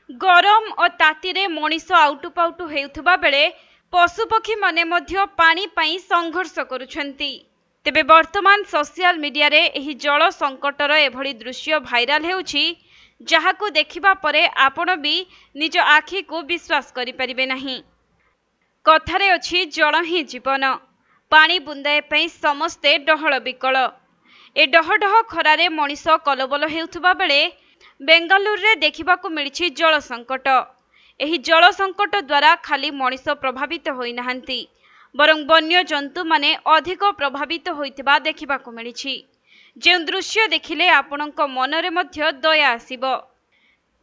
गरम और तातीरे मनीष आउटुपाउटु हेउथुबा बेले पशुपक्षी माने मध्य पानी पाई संघर्ष करुछंती। तेबे वर्तमान सोशल मीडिया रे एही जल संकटर एभली दृश्य भाइराल हेउछि जाहाकु देखिबा परे आपण भी निज आखि को विश्वास करि परिबे नाही। कथारे अछि जल ही जीवन, पानी बुंदाए पई समस्ते डहळ बिकळ। ए डहडह खरारे मनीष कलबल हेउथुबा बेले बेंगालुरु रे देखिबाकू मिलिछि जल संकट। एही जल संकट द्वारा खाली मनीष प्रभावित होई नाहंती बरं वन्य जंतु माने अधिक प्रभावित होइतिबा देखिबाकू मिलिछि। जे दृश्य देखिले आपणक मनरे मध्य दया आसीबो।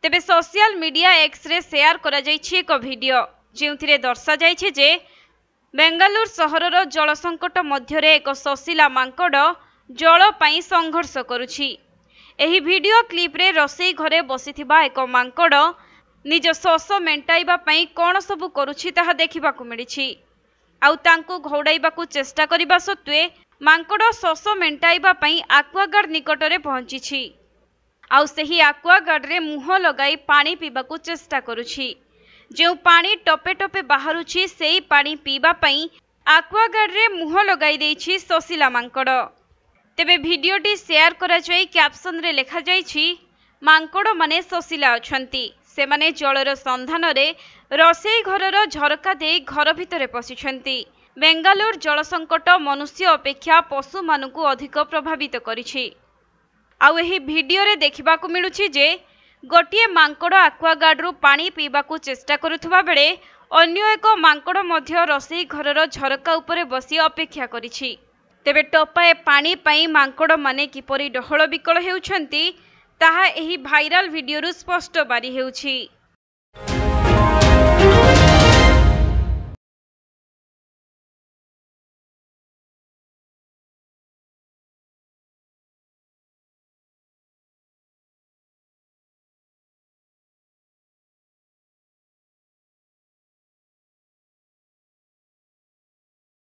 तेबे social media X ray share करा जाइछि एक वीडियो जेउथिरे दर्शा जाइछि जे बेंगालुरु सहरर जल संकट मध्यरे एक ससिला मांकड़ जल पाई संघर्ष करुछि। एही वीडियो क्लिप रे रसोई घरे बसिथिबा एक मांकड़ निज शोष मेंटाइबा पई कोन सबु करुछि ताहा देखिबाकू मिलिछि। आउ तांको घोड़ाइबाकू चेष्टा करिबा सत्वे मांकड़ शोष मेंटाइबा पई आक्वागार्ड निकटरे पहुंचिछि। आउ सेही आक्वागार्ड रे मुह लगाई पानी पीबाकू चेष्टा करुछि। जेउ पानी टपे टपे बाहरुछि सेही पानी पीबा पई आक्वागार्ड रे मुह लगाई देइछि ससिला मांकड़। तेबे भिडियोटी शेयर करा जाई कैप्शन रे लेखा जाइछि मांकड़ माने ससिला अछंती, सेमाने जलर संधान रे रसोई घरर झरका दे घर भितरे पसिछंती। बेंगालुरु जल संकट मनुष्य अपेक्षा पशु मानकु अधिक प्रभावित करिछि। आउ एही वीडियो रे देखिबाकू मिलुछि जे गोटिए मांकड़ आक्वागार्ड रु पानी पीबाकू चेष्टा करुथुबा बेले अन्य एक मांकड़ मध्य रसोई घरर झरका उपरे बसी अपेक्षा करिछि। तेबे टपाए पानी पाई मांकड़ माने किपरि डहळ बिकळ हेउछंती ताहा एही भाइराल वीडियो रु स्पष्ट बारी हेउछि।